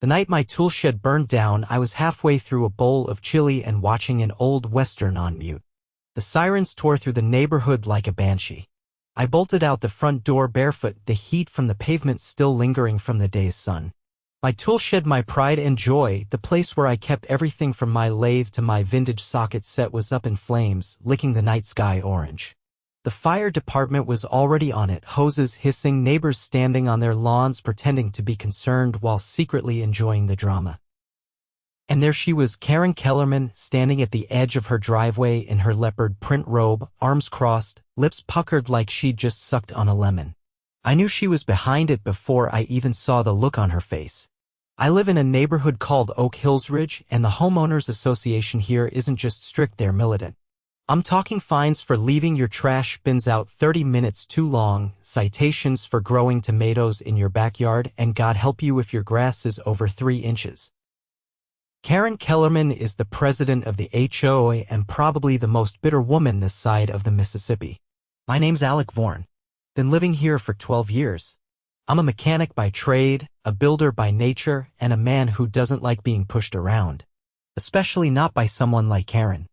The night my tool shed burned down, I was halfway through a bowl of chili and watching an old western on mute. The sirens tore through the neighborhood like a banshee. I bolted out the front door barefoot, the heat from the pavement still lingering from the day's sun. My tool shed, my pride and joy, the place where I kept everything from my lathe to my vintage socket set, was up in flames, licking the night sky orange. The fire department was already on it, hoses hissing, neighbors standing on their lawns pretending to be concerned while secretly enjoying the drama. And there she was, Karren Kellerman, standing at the edge of her driveway in her leopard print robe, arms crossed, lips puckered like she'd just sucked on a lemon. I knew she was behind it before I even saw the look on her face. I live in a neighborhood called Oak Hills Ridge, and the homeowners association here isn't just strict, they're militant. I'm talking fines for leaving your trash bins out 30 minutes too long, citations for growing tomatoes in your backyard, and God help you if your grass is over 3 inches. Karren Kellerman is the president of the HOA and probably the most bitter woman this side of the Mississippi. My name's Alec Vorn. Been living here for 12 years. I'm a mechanic by trade, a builder by nature, and a man who doesn't like being pushed around. Especially not by someone like Karren.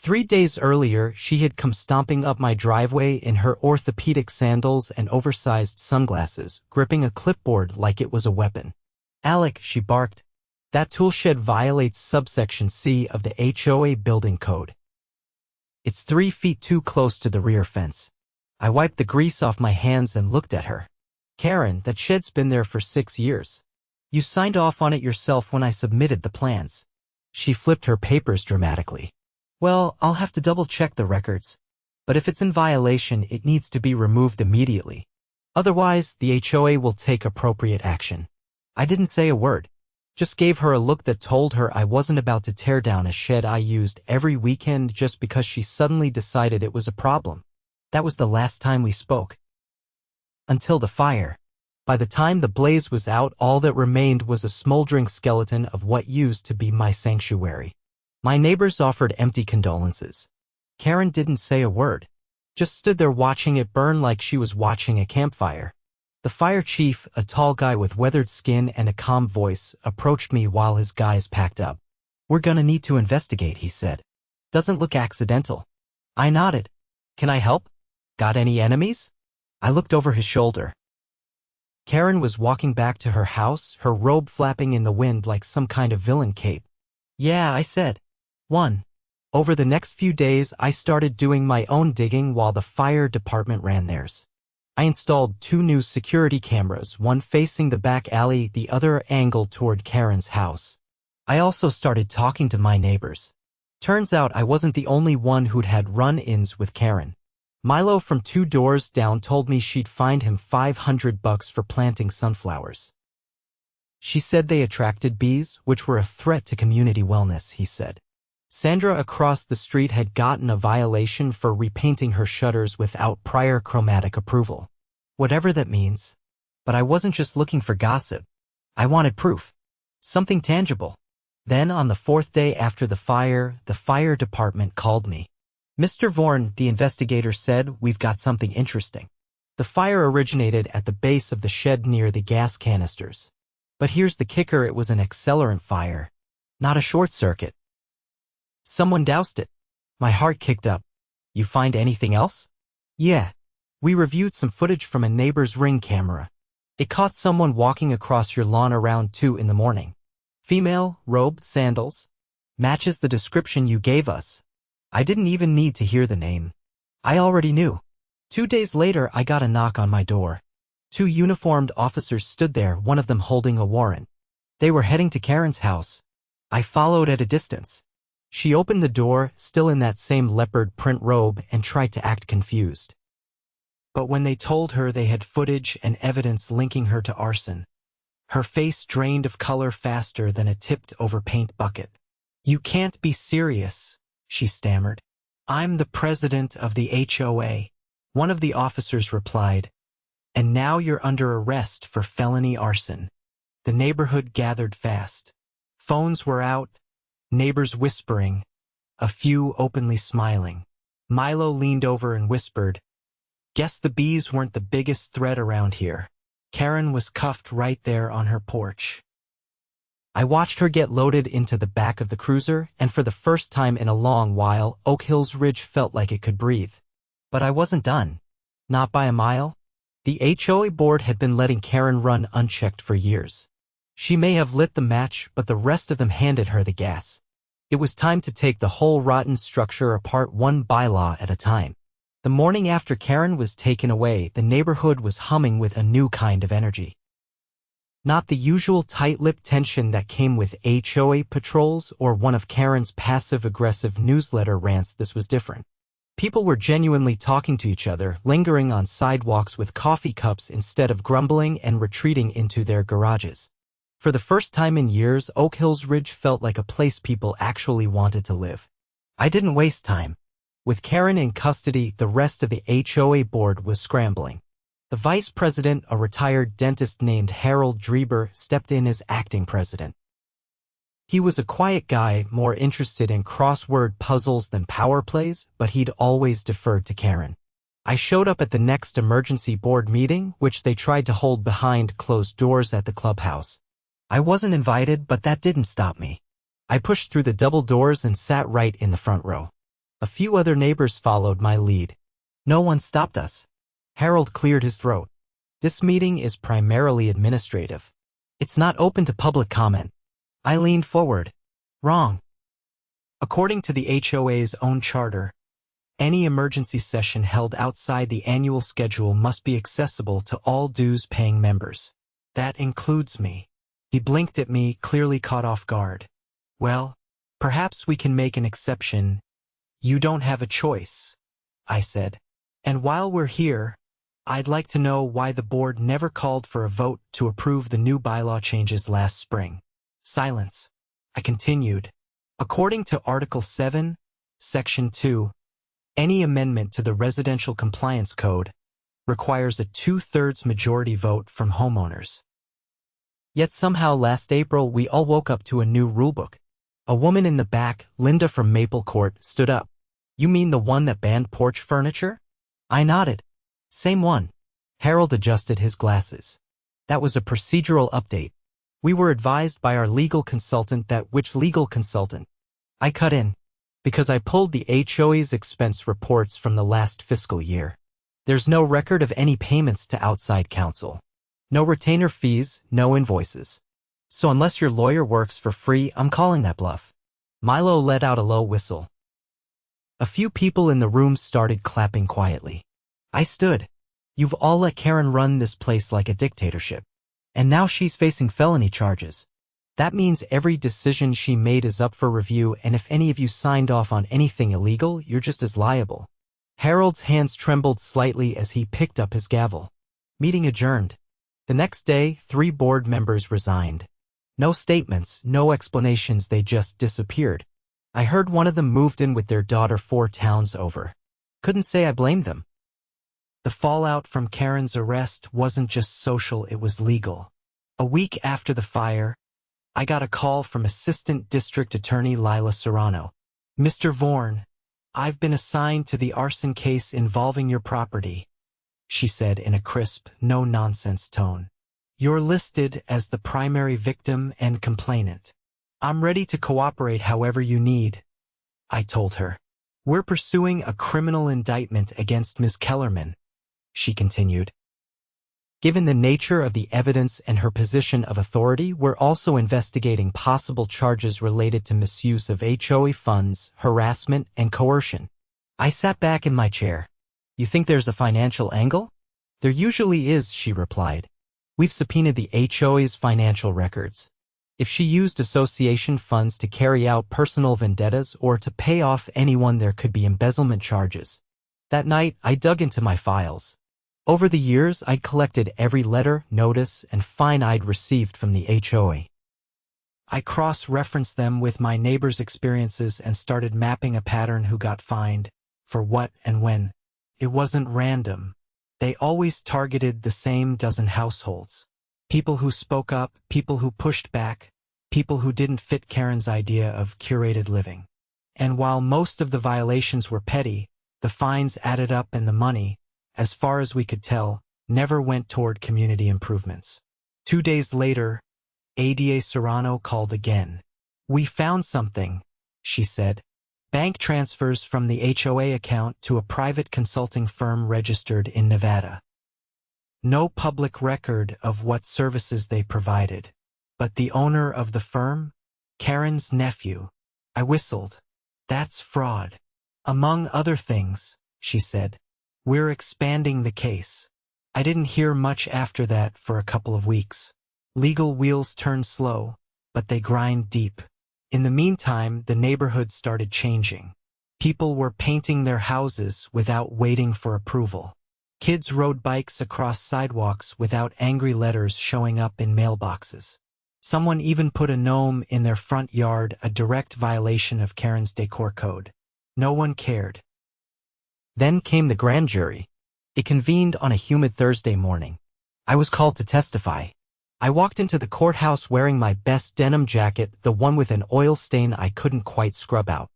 3 days earlier, she had come stomping up my driveway in her orthopedic sandals and oversized sunglasses, gripping a clipboard like it was a weapon. "Alec," she barked, "that tool shed violates subsection C of the HOA building code. It's 3 feet too close to the rear fence." I wiped the grease off my hands and looked at her. "Karren, that shed's been there for 6 years. You signed off on it yourself when I submitted the plans." She flipped her papers dramatically. "Well, I'll have to double-check the records. But if it's in violation, it needs to be removed immediately. Otherwise, the HOA will take appropriate action." I didn't say a word. Just gave her a look that told her I wasn't about to tear down a shed I used every weekend just because she suddenly decided it was a problem. That was the last time we spoke. Until the fire. By the time the blaze was out, all that remained was a smoldering skeleton of what used to be my sanctuary. My neighbors offered empty condolences. Karren didn't say a word. Just stood there watching it burn like she was watching a campfire. The fire chief, a tall guy with weathered skin and a calm voice, approached me while his guys packed up. "We're gonna need to investigate," he said. "Doesn't look accidental." I nodded. "Can I help? Got any enemies?" I looked over his shoulder. Karren was walking back to her house, her robe flapping in the wind like some kind of villain cape. "Yeah," I said. "One." Over the next few days, I started doing my own digging while the fire department ran theirs. I installed 2 new security cameras, one facing the back alley, the other angled toward Karren's house. I also started talking to my neighbors. Turns out I wasn't the only one who'd had run-ins with Karren. Milo from 2 doors down told me she'd fined him $500 for planting sunflowers. She said they attracted bees, which were a threat to community wellness, he said. Sandra across the street had gotten a violation for repainting her shutters without prior chromatic approval. Whatever that means. But I wasn't just looking for gossip. I wanted proof. Something tangible. Then on the 4th day after the fire department called me. "Mr. Vorn," the investigator said, "we've got something interesting. The fire originated at the base of the shed near the gas canisters. But here's the kicker, it was an accelerant fire, not a short circuit. Someone doused it." My heart kicked up. "You find anything else?" "Yeah. We reviewed some footage from a neighbor's Ring camera. It caught someone walking across your lawn around 2 in the morning. Female, robe, sandals. Matches the description you gave us." I didn't even need to hear the name. I already knew. 2 days later, I got a knock on my door. 2 uniformed officers stood there, one of them holding a warrant. They were heading to Karren's house. I followed at a distance. She opened the door, still in that same leopard print robe, and tried to act confused. But when they told her they had footage and evidence linking her to arson, her face drained of color faster than a tipped-over paint bucket. "You can't be serious," she stammered. "I'm the president of the HOA," one of the officers replied. "And now you're under arrest for felony arson." The neighborhood gathered fast. Phones were out, neighbors whispering, a few openly smiling. Milo leaned over and whispered, "Guess the bees weren't the biggest threat around here." Karren was cuffed right there on her porch. I watched her get loaded into the back of the cruiser, and for the first time in a long while, Oak Hills Ridge felt like it could breathe. But I wasn't done. Not by a mile. The HOA board had been letting Karren run unchecked for years. She may have lit the match, but the rest of them handed her the gas. It was time to take the whole rotten structure apart one bylaw at a time. The morning after Karren was taken away, the neighborhood was humming with a new kind of energy. Not the usual tight-lipped tension that came with HOA patrols or one of Karren's passive-aggressive newsletter rants. This was different. People were genuinely talking to each other, lingering on sidewalks with coffee cups instead of grumbling and retreating into their garages. For the first time in years, Oak Hills Ridge felt like a place people actually wanted to live. I didn't waste time. With Karren in custody, the rest of the HOA board was scrambling. The vice president, a retired dentist named Harold Dreber, stepped in as acting president. He was a quiet guy, more interested in crossword puzzles than power plays, but he'd always deferred to Karren. I showed up at the next emergency board meeting, which they tried to hold behind closed doors at the clubhouse. I wasn't invited, but that didn't stop me. I pushed through the double doors and sat right in the front row. A few other neighbors followed my lead. No one stopped us. Harold cleared his throat. This meeting is primarily administrative. It's not open to public comment. I leaned forward. Wrong. According to the HOA's own charter, any emergency session held outside the annual schedule must be accessible to all dues-paying members. That includes me. He blinked at me, clearly caught off guard. Well, perhaps we can make an exception. You don't have a choice, I said. And while we're here, I'd like to know why the board never called for a vote to approve the new bylaw changes last spring. Silence. I continued. According to Article 7, Section 2, any amendment to the Residential Compliance Code requires a 2/3 majority vote from homeowners. Yet somehow last April we all woke up to a new rulebook. A woman in the back, Linda from Maple Court, stood up. You mean the one that banned porch furniture? I nodded. Same one. Harold adjusted his glasses. That was a procedural update. We were advised by our legal consultant that which legal consultant? I cut in. Because I pulled the HOA's expense reports from the last fiscal year. There's no record of any payments to outside counsel. No retainer fees, no invoices. So unless your lawyer works for free, I'm calling that bluff. Milo let out a low whistle. A few people in the room started clapping quietly. I stood. You've all let Karren run this place like a dictatorship. And now she's facing felony charges. That means every decision she made is up for review, and if any of you signed off on anything illegal, you're just as liable. Harold's hands trembled slightly as he picked up his gavel. Meeting adjourned. The next day, 3 board members resigned. No statements, no explanations, they just disappeared. I heard one of them moved in with their daughter 4 towns over. Couldn't say I blamed them. The fallout from Karren's arrest wasn't just social, it was legal. A week after the fire, I got a call from Assistant District Attorney Lila Serrano. Mr. Vorn, I've been assigned to the arson case involving your property, she said in a crisp, no-nonsense tone. You're listed as the primary victim and complainant. I'm ready to cooperate however you need, I told her. We're pursuing a criminal indictment against Ms. Kellerman, she continued. Given the nature of the evidence and her position of authority, we're also investigating possible charges related to misuse of HOA funds, harassment, and coercion. I sat back in my chair. You think there's a financial angle? There usually is, she replied. We've subpoenaed the HOA's financial records. If she used association funds to carry out personal vendettas or to pay off anyone, there could be embezzlement charges. That night, I dug into my files. Over the years, I'd collected every letter, notice, and fine I'd received from the HOA. I cross-referenced them with my neighbors' experiences and started mapping a pattern: who got fined, for what, and when. It wasn't random. They always targeted the same dozen households. People who spoke up, people who pushed back, people who didn't fit Karren's idea of curated living. And while most of the violations were petty, the fines added up, and the money, as far as we could tell, never went toward community improvements. 2 days later, ADA Serrano called again. "We found something," she said. "Bank transfers from the HOA account to a private consulting firm registered in Nevada. No public record of what services they provided. But the owner of the firm? Karren's nephew." I whistled. "That's fraud." "Among other things," she said. "We're expanding the case." I didn't hear much after that for a couple of weeks. Legal wheels turn slow, but they grind deep. In the meantime, the neighborhood started changing. People were painting their houses without waiting for approval. Kids rode bikes across sidewalks without angry letters showing up in mailboxes. Someone even put a gnome in their front yard, a direct violation of Karren's decor code. No one cared. Then came the grand jury. It convened on a humid Thursday morning. I was called to testify. I walked into the courthouse wearing my best denim jacket, the one with an oil stain I couldn't quite scrub out.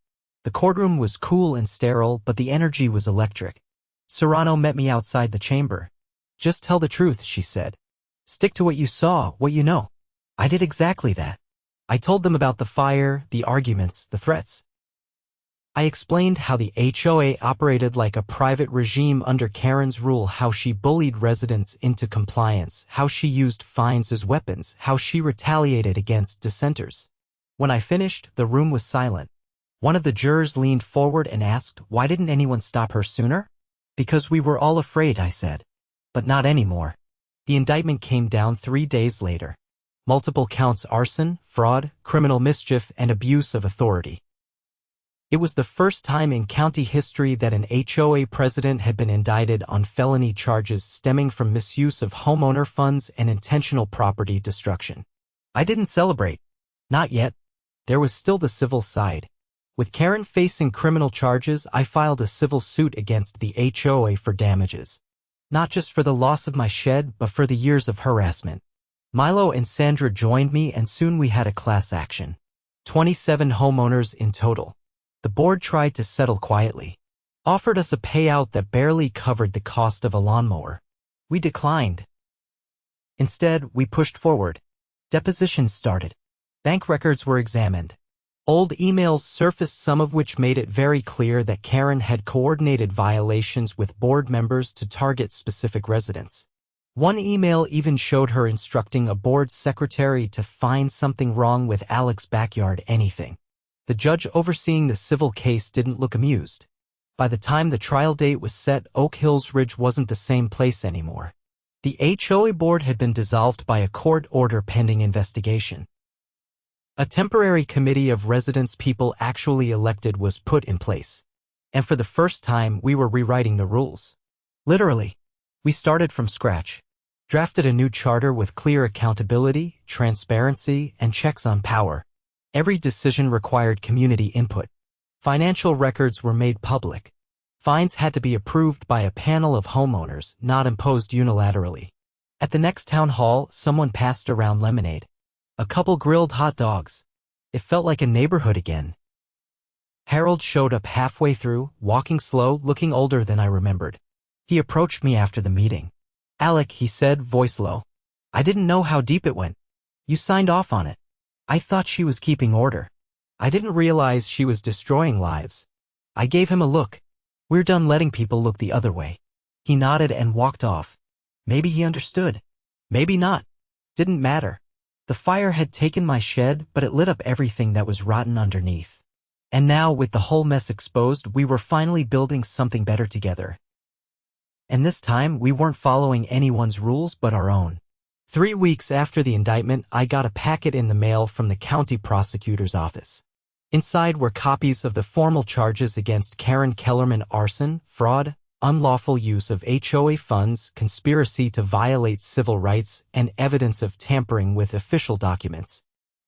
The courtroom was cool and sterile, but the energy was electric. Serrano met me outside the chamber. "Just tell the truth," she said. "Stick to what you saw, what you know." I did exactly that. I told them about the fire, the arguments, the threats. I explained how the HOA operated like a private regime under Karren's rule, how she bullied residents into compliance, how she used fines as weapons, how she retaliated against dissenters. When I finished, the room was silent. One of the jurors leaned forward and asked, "Why didn't anyone stop her sooner?" "Because we were all afraid," I said. "But not anymore." The indictment came down 3 days later. Multiple counts: arson, fraud, criminal mischief, and abuse of authority. It was the first time in county history that an HOA president had been indicted on felony charges stemming from misuse of homeowner funds and intentional property destruction. I didn't celebrate. Not yet. There was still the civil side. With Karren facing criminal charges, I filed a civil suit against the HOA for damages. Not just for the loss of my shed, but for the years of harassment. Milo and Sandra joined me, and soon we had a class action. 27 homeowners in total. The board tried to settle quietly. Offered us a payout that barely covered the cost of a lawnmower. We declined. Instead, we pushed forward. Depositions started. Bank records were examined. Old emails surfaced, some of which made it very clear that Karren had coordinated violations with board members to target specific residents. One email even showed her instructing a board secretary to find something wrong with Alec's backyard, anything. The judge overseeing the civil case didn't look amused. By the time the trial date was set, Oak Hills Ridge wasn't the same place anymore. The HOA board had been dissolved by a court order pending investigation. A temporary committee of residents people actually elected was put in place. And for the first time, we were rewriting the rules. Literally. We started from scratch. Drafted a new charter with clear accountability, transparency, and checks on power. Every decision required community input. Financial records were made public. Fines had to be approved by a panel of homeowners, not imposed unilaterally. At the next town hall, someone passed around lemonade. A couple grilled hot dogs. It felt like a neighborhood again. Harold showed up halfway through, walking slow, looking older than I remembered. He approached me after the meeting. "Alec," he said, voice low. "I didn't know how deep it went. You signed off on it." I thought she was keeping order. I didn't realize she was destroying lives. I gave him a look. "We're done letting people look the other way." He nodded and walked off. Maybe he understood. Maybe not. Didn't matter. The fire had taken my shed, but it lit up everything that was rotten underneath. And now, with the whole mess exposed, we were finally building something better together. And this time, we weren't following anyone's rules but our own. 3 weeks after the indictment, I got a packet in the mail from the county prosecutor's office. Inside were copies of the formal charges against Karren Kellerman: arson, fraud, unlawful use of HOA funds, conspiracy to violate civil rights, and evidence of tampering with official documents.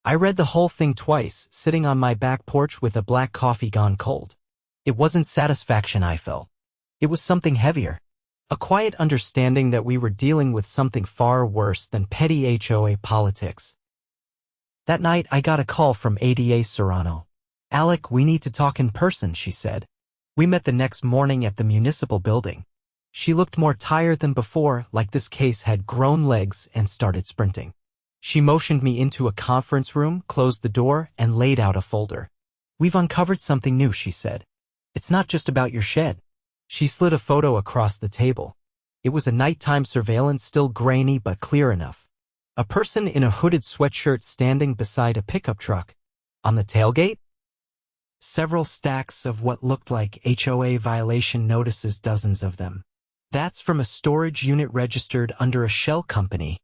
I read the whole thing twice, sitting on my back porch with a black coffee gone cold. It wasn't satisfaction I felt. It was something heavier. A quiet understanding that we were dealing with something far worse than petty HOA politics. That night, I got a call from ADA Serrano. "Alec, we need to talk in person," she said. We met the next morning at the municipal building. She looked more tired than before, like this case had grown legs and started sprinting. She motioned me into a conference room, closed the door, and laid out a folder. "We've uncovered something new," she said. "It's not just about your shed." She slid a photo across the table. It was a nighttime surveillance, still grainy but clear enough. A person in a hooded sweatshirt standing beside a pickup truck. On the tailgate? Several stacks of what looked like HOA violation notices, dozens of them. "That's from a storage unit registered under a shell company,"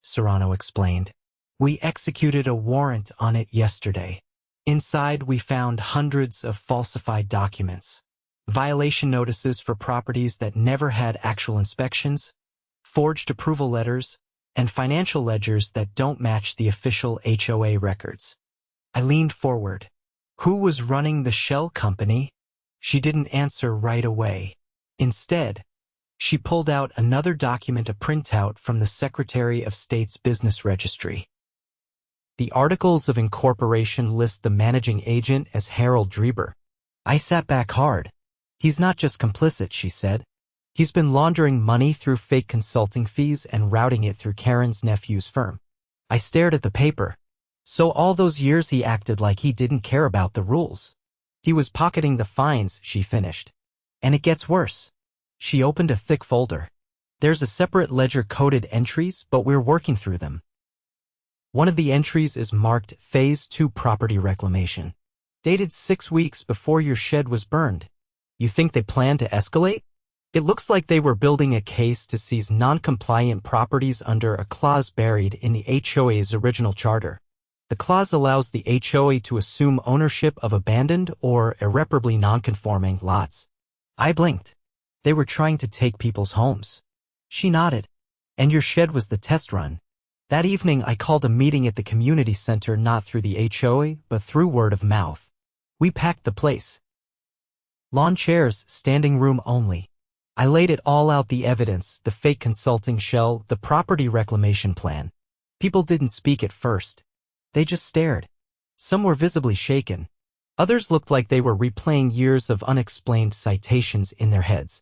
Serrano explained. "We executed a warrant on it yesterday. Inside, we found hundreds of falsified documents. Violation notices for properties that never had actual inspections, forged approval letters, and financial ledgers that don't match the official HOA records." I leaned forward. "Who was running the shell company?" She didn't answer right away. Instead, she pulled out another document, a printout from the Secretary of State's Business Registry. The Articles of Incorporation list the managing agent as Harold Dreber. I sat back hard. "He's not just complicit," she said. "He's been laundering money through fake consulting fees and routing it through Karren's nephew's firm." I stared at the paper. So all those years he acted like he didn't care about the rules. He was pocketing the fines, she finished. "And it gets worse." She opened a thick folder. "There's a separate ledger, coded entries, but we're working through them. One of the entries is marked Phase 2 Property Reclamation, dated 6 weeks before your shed was burned. You think they plan to escalate? It looks like they were building a case to seize non-compliant properties under a clause buried in the HOA's original charter. The clause allows the HOA to assume ownership of abandoned or irreparably non-conforming lots." I blinked. "They were trying to take people's homes." She nodded. "And your shed was the test run. That evening I called a meeting at the community center, not through the HOA, but through word of mouth. We packed the place. Lawn chairs, standing room only. I laid it all out, the evidence, the fake consulting shell, the property reclamation plan. People didn't speak at first. They just stared. Some were visibly shaken. Others looked like they were replaying years of unexplained citations in their heads.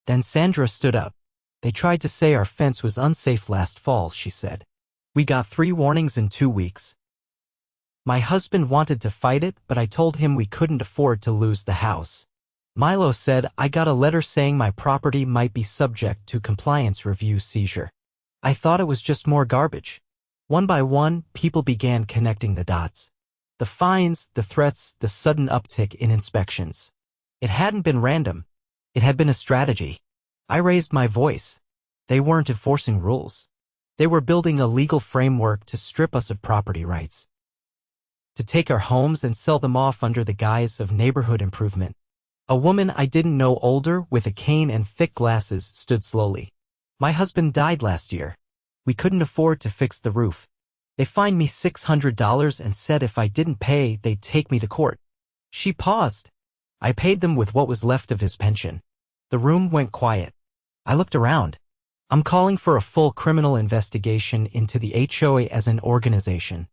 Then Sandra stood up. "They tried to say our fence was unsafe last fall," she said. "We got 3 warnings in 2 weeks. My husband wanted to fight it, but I told him we couldn't afford to lose the house. Milo said I got a letter saying my property might be subject to compliance review seizure. I thought it was just more garbage." One by one, people began connecting the dots. The fines, the threats, the sudden uptick in inspections. It hadn't been random. It had been a strategy. I raised my voice. They weren't enforcing rules. They were building a legal framework to strip us of property rights. To take our homes and sell them off under the guise of neighborhood improvement. A woman I didn't know, older, with a cane and thick glasses, stood slowly. "My husband died last year. We couldn't afford to fix the roof. They fined me $600 and said if I didn't pay, they'd take me to court." She paused. "I paid them with what was left of his pension." The room went quiet. I looked around. "I'm calling for a full criminal investigation into the HOA as an organization.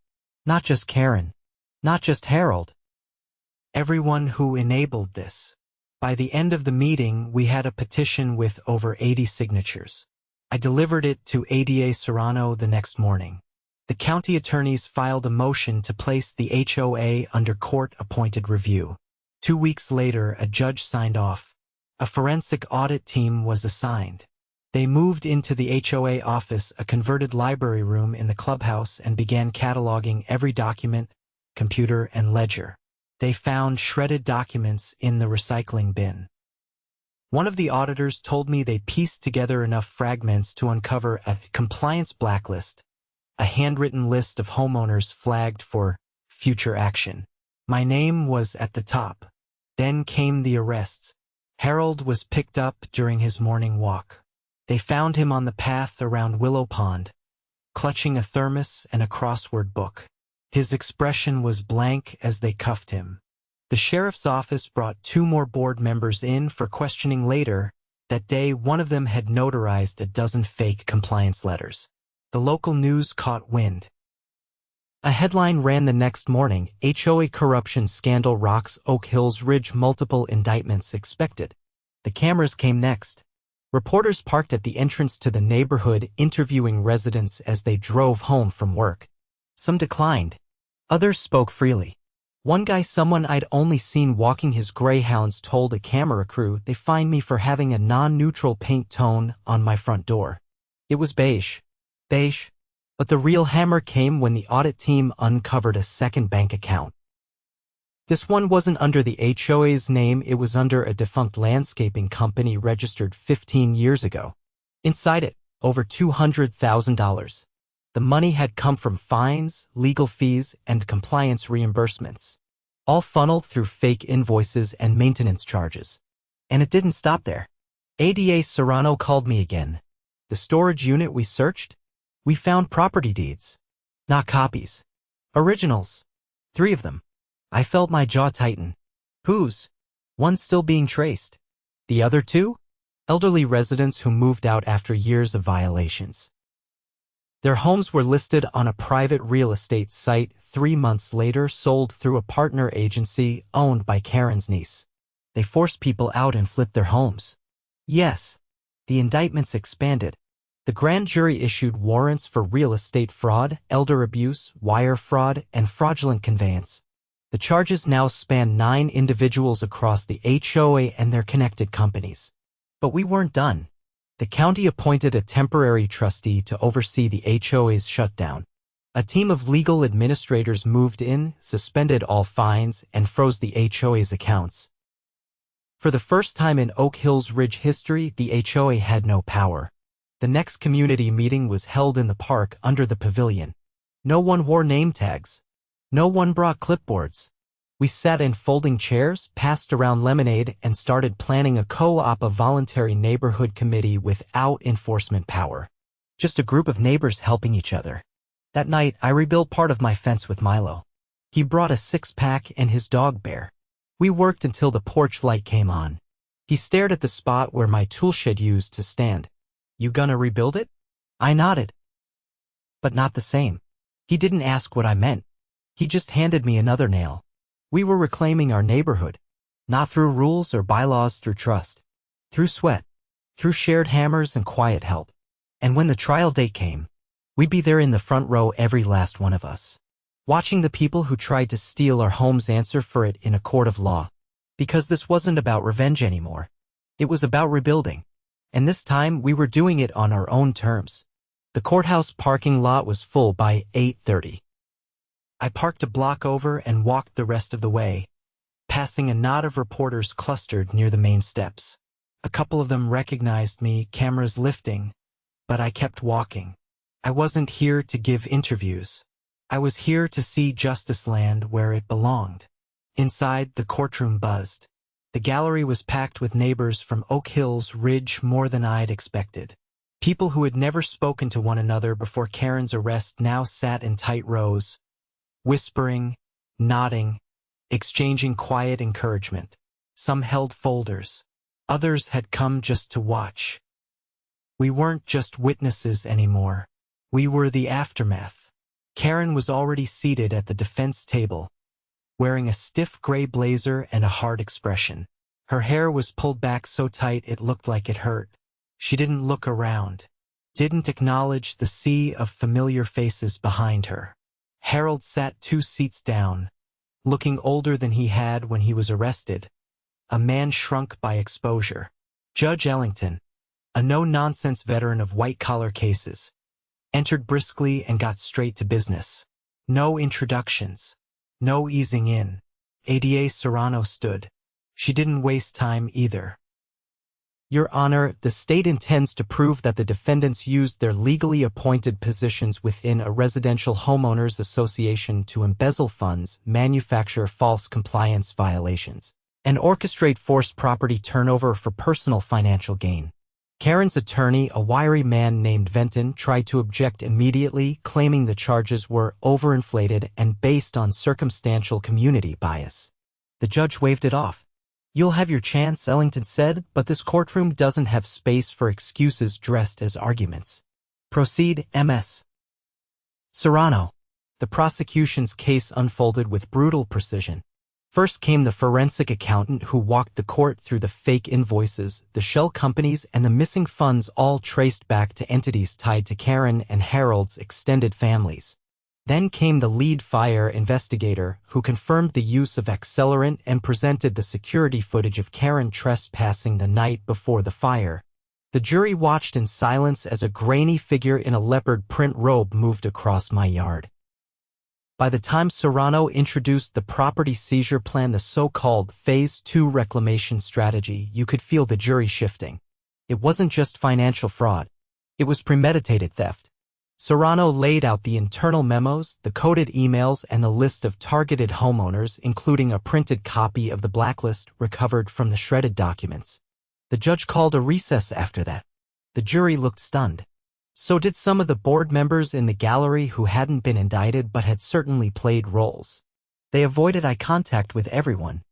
Not just Karren. Not just Harold. Everyone who enabled this." By the end of the meeting, we had a petition with over 80 signatures. I delivered it to ADA Serrano the next morning. The county attorneys filed a motion to place the HOA under court-appointed review. 2 weeks later, a judge signed off. A forensic audit team was assigned. They moved into the HOA office, a converted library room in the clubhouse, and began cataloging every document, computer, and ledger. They found shredded documents in the recycling bin. One of the auditors told me they pieced together enough fragments to uncover a compliance blacklist, a handwritten list of homeowners flagged for future action. My name was at the top. Then came the arrests. Harold was picked up during his morning walk. They found him on the path around Willow Pond, clutching a thermos and a crossword book. His expression was blank as they cuffed him. The sheriff's office brought 2 more board members in for questioning later. That day, one of them had notarized a dozen fake compliance letters. The local news caught wind. A headline ran the next morning: HOA corruption scandal rocks Oak Hills Ridge, multiple indictments expected. The cameras came next. Reporters parked at the entrance to the neighborhood interviewing residents as they drove home from work. Some declined. Others spoke freely. One guy, someone I'd only seen walking his greyhounds, told a camera crew they fined me for having a non-neutral paint tone on my front door. It was beige. Beige. But the real hammer came when the audit team uncovered a second bank account. This one wasn't under the HOA's name, it was under a defunct landscaping company registered 15 years ago. Inside it, over $200,000. The money had come from fines, legal fees, and compliance reimbursements, all funneled through fake invoices and maintenance charges. And it didn't stop there. ADA Serrano called me again. The storage unit we searched? We found property deeds. Not copies. Originals. 3 of them. I felt my jaw tighten. Whose? One still being traced. The other 2? Elderly residents who moved out after years of violations. Their homes were listed on a private real estate site, 3 months later sold through a partner agency owned by Karren's niece. They forced people out and flipped their homes. Yes. The indictments expanded. The grand jury issued warrants for real estate fraud, elder abuse, wire fraud, and fraudulent conveyance. The charges now span 9 individuals across the HOA and their connected companies. But we weren't done. The county appointed a temporary trustee to oversee the HOA's shutdown. A team of legal administrators moved in, suspended all fines, and froze the HOA's accounts. For the first time in Oak Hills Ridge history, the HOA had no power. The next community meeting was held in the park under the pavilion. No one wore name tags. No one brought clipboards. We sat in folding chairs, passed around lemonade, and started planning a co-op, a voluntary neighborhood committee without enforcement power. Just a group of neighbors helping each other. That night, I rebuilt part of my fence with Milo. He brought a 6-pack and his dog Bear. We worked until the porch light came on. He stared at the spot where my toolshed used to stand. You gonna rebuild it? I nodded. But not the same. He didn't ask what I meant. He just handed me another nail. We were reclaiming our neighborhood. Not through rules or bylaws, through trust. Through sweat. Through shared hammers and quiet help. And when the trial date came, we'd be there in the front row, every last one of us. Watching the people who tried to steal our homes answer for it in a court of law. Because this wasn't about revenge anymore. It was about rebuilding. And this time we were doing it on our own terms. The courthouse parking lot was full by 8:30. I parked a block over and walked the rest of the way, passing a knot of reporters clustered near the main steps. A couple of them recognized me, cameras lifting, but I kept walking. I wasn't here to give interviews. I was here to see justice land where it belonged. Inside, the courtroom buzzed. The gallery was packed with neighbors from Oak Hills Ridge, more than I'd expected. People who had never spoken to one another before Karren's arrest now sat in tight rows, whispering, nodding, exchanging quiet encouragement. Some held folders. Others had come just to watch. We weren't just witnesses anymore. We were the aftermath. Karren was already seated at the defense table, wearing a stiff gray blazer and a hard expression. Her hair was pulled back so tight it looked like it hurt. She didn't look around, didn't acknowledge the sea of familiar faces behind her. Harold sat 2 seats down, looking older than he had when he was arrested, a man shrunk by exposure. Judge Ellington, a no-nonsense veteran of white-collar cases, entered briskly and got straight to business. No introductions. No easing in. ADA Serrano stood. She didn't waste time either. Your Honor, the state intends to prove that the defendants used their legally appointed positions within a residential homeowners association to embezzle funds, manufacture false compliance violations, and orchestrate forced property turnover for personal financial gain. Karren's attorney, a wiry man named Venton, tried to object immediately, claiming the charges were overinflated and based on circumstantial community bias. The judge waved it off. You'll have your chance, Ellington said, but this courtroom doesn't have space for excuses dressed as arguments. Proceed, Ms. Serrano. The prosecution's case unfolded with brutal precision. First came the forensic accountant who walked the court through the fake invoices, the shell companies, and the missing funds, all traced back to entities tied to Karren and Harold's extended families. Then came the lead fire investigator, who confirmed the use of accelerant and presented the security footage of Karren trespassing the night before the fire. The jury watched in silence as a grainy figure in a leopard print robe moved across my yard. By the time Serrano introduced the property seizure plan, the so-called Phase 2 reclamation strategy, you could feel the jury shifting. It wasn't just financial fraud. It was premeditated theft. Serrano laid out the internal memos, the coded emails, and the list of targeted homeowners, including a printed copy of the blacklist recovered from the shredded documents. The judge called a recess after that. The jury looked stunned. So did some of the board members in the gallery who hadn't been indicted but had certainly played roles. They avoided eye contact with everyone.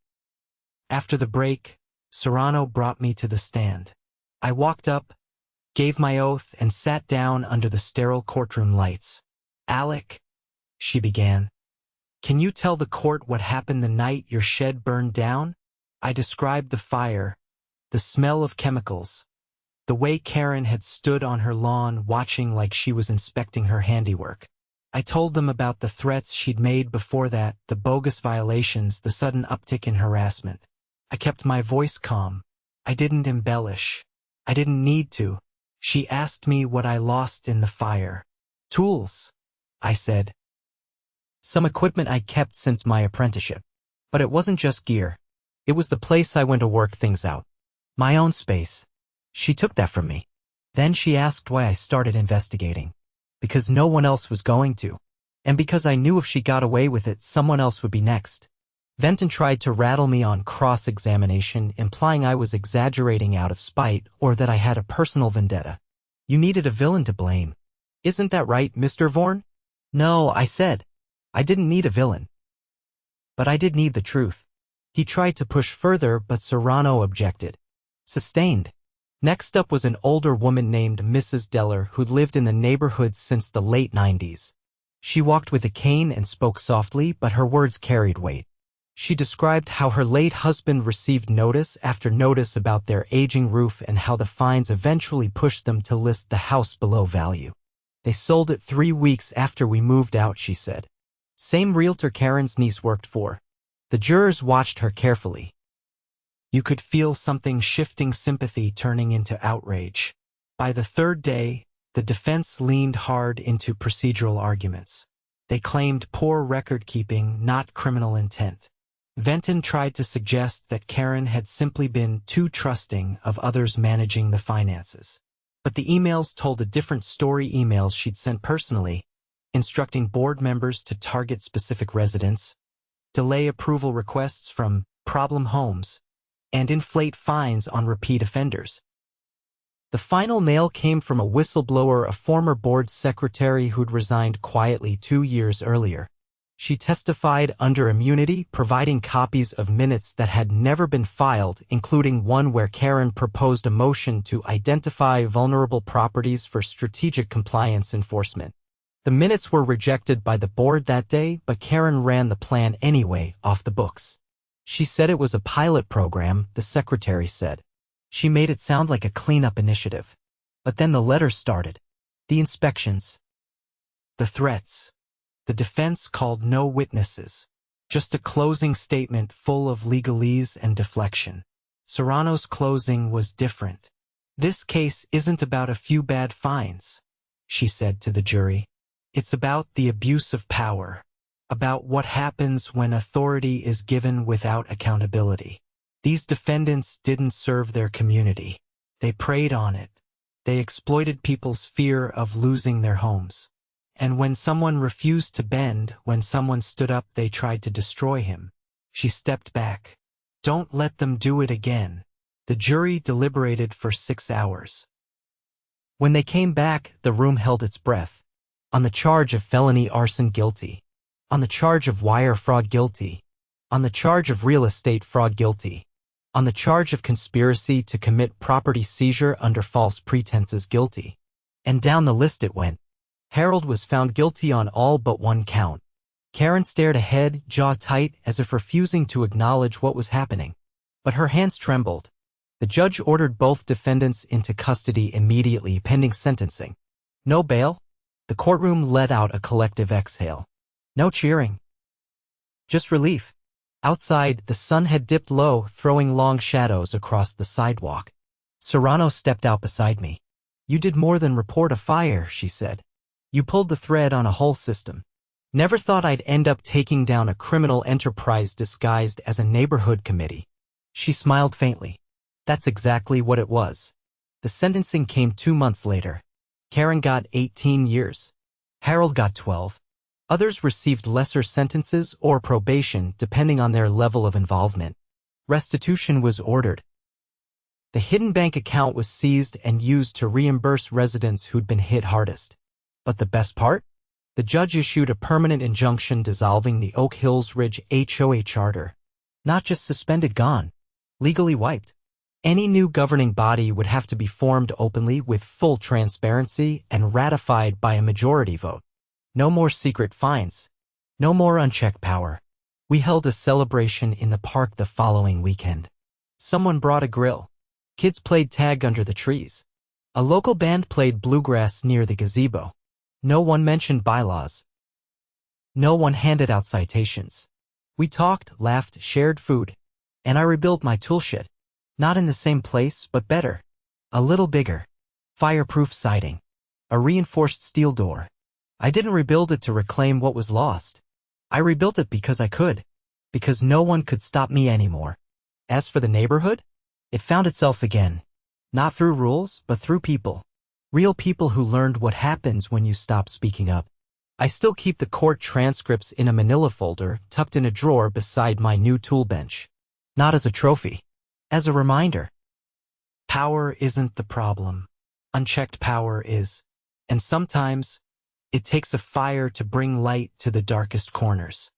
After the break, Serrano brought me to the stand. I walked up, gave my oath, and sat down under the sterile courtroom lights. "Alec," she began, "can you tell the court what happened the night your shed burned down?" I described the fire, the smell of chemicals, the way Karren had stood on her lawn watching like she was inspecting her handiwork. I told them about the threats she'd made before that, the bogus violations, the sudden uptick in harassment. I kept my voice calm. I didn't embellish. I didn't need to. She asked me what I lost in the fire. "Tools," I said. "Some equipment I kept since my apprenticeship. But it wasn't just gear. It was the place I went to work things out. My own space. She took that from me." Then she asked why I started investigating. Because no one else was going to. And because I knew if she got away with it, someone else would be next. Venton tried to rattle me on cross-examination, implying I was exaggerating out of spite or that I had a personal vendetta. "You needed a villain to blame. Isn't that right, Mr. Vorn?" "No," I said. "I didn't need a villain. But I did need the truth." He tried to push further, but Serrano objected. Sustained. Next up was an older woman named Mrs. Deller who'd lived in the neighborhood since the late 90s. She walked with a cane and spoke softly, but her words carried weight. She described how her late husband received notice after notice about their aging roof and how the fines eventually pushed them to list the house below value. "They sold it 3 weeks after we moved out," she said. Same realtor Karren's niece worked for. The jurors watched her carefully. You could feel something shifting, sympathy turning into outrage. By the third day, the defense leaned hard into procedural arguments. They claimed poor record-keeping, not criminal intent. Venton tried to suggest that Karren had simply been too trusting of others managing the finances. But the emails told a different story. Emails she'd sent personally, instructing board members to target specific residents, delay approval requests from problem homes, and inflate fines on repeat offenders. The final nail came from a whistleblower, a former board secretary who'd resigned quietly 2 years earlier. She testified under immunity, providing copies of minutes that had never been filed, including one where Karren proposed a motion to identify vulnerable properties for strategic compliance enforcement. The minutes were rejected by the board that day, but Karren ran the plan anyway, off the books. She said it was a pilot program, the secretary said. She made it sound like a cleanup initiative. But then the letters started. The inspections. The threats. The defense called no witnesses. Just a closing statement full of legalese and deflection. Serrano's closing was different. "This case isn't about a few bad fines," she said to the jury. "It's about the abuse of power. About what happens when authority is given without accountability. These defendants didn't serve their community. They preyed on it. They exploited people's fear of losing their homes. And when someone refused to bend, when someone stood up, they tried to destroy him." She stepped back. "Don't let them do it again." The jury deliberated for 6 hours. When they came back, the room held its breath. On the charge of felony arson, guilty. On the charge of wire fraud, guilty. On the charge of real estate fraud, guilty. On the charge of conspiracy to commit property seizure under false pretenses, guilty. And down the list it went. Harold was found guilty on all but one count. Karren stared ahead, jaw tight, as if refusing to acknowledge what was happening. But her hands trembled. The judge ordered both defendants into custody immediately pending sentencing. No bail? The courtroom let out a collective exhale. No cheering. Just relief. Outside, the sun had dipped low, throwing long shadows across the sidewalk. Serrano stepped out beside me. You did more than report a fire, she said. You pulled the thread on a whole system. Never thought I'd end up taking down a criminal enterprise disguised as a neighborhood committee. She smiled faintly. That's exactly what it was. The sentencing came 2 months later. Karren got 18 years. Harold got 12. Others received lesser sentences or probation depending on their level of involvement. Restitution was ordered. The hidden bank account was seized and used to reimburse residents who'd been hit hardest. But the best part? The judge issued a permanent injunction dissolving the Oak Hills Ridge HOA charter. Not just suspended, gone. Legally wiped. Any new governing body would have to be formed openly with full transparency and ratified by a majority vote. No more secret fines. No more unchecked power. We held a celebration in the park the following weekend. Someone brought a grill. Kids played tag under the trees. A local band played bluegrass near the gazebo. No one mentioned bylaws. No one handed out citations. We talked, laughed, shared food. And I rebuilt my toolshed. Not in the same place, but better. A little bigger. Fireproof siding. A reinforced steel door. I didn't rebuild it to reclaim what was lost. I rebuilt it because I could. Because no one could stop me anymore. As for the neighborhood, it found itself again. Not through rules, but through people. Real people who learned what happens when you stop speaking up. I still keep the court transcripts in a manila folder tucked in a drawer beside my new tool bench. Not as a trophy. As a reminder. Power isn't the problem. Unchecked power is. And sometimes, it takes a fire to bring light to the darkest corners.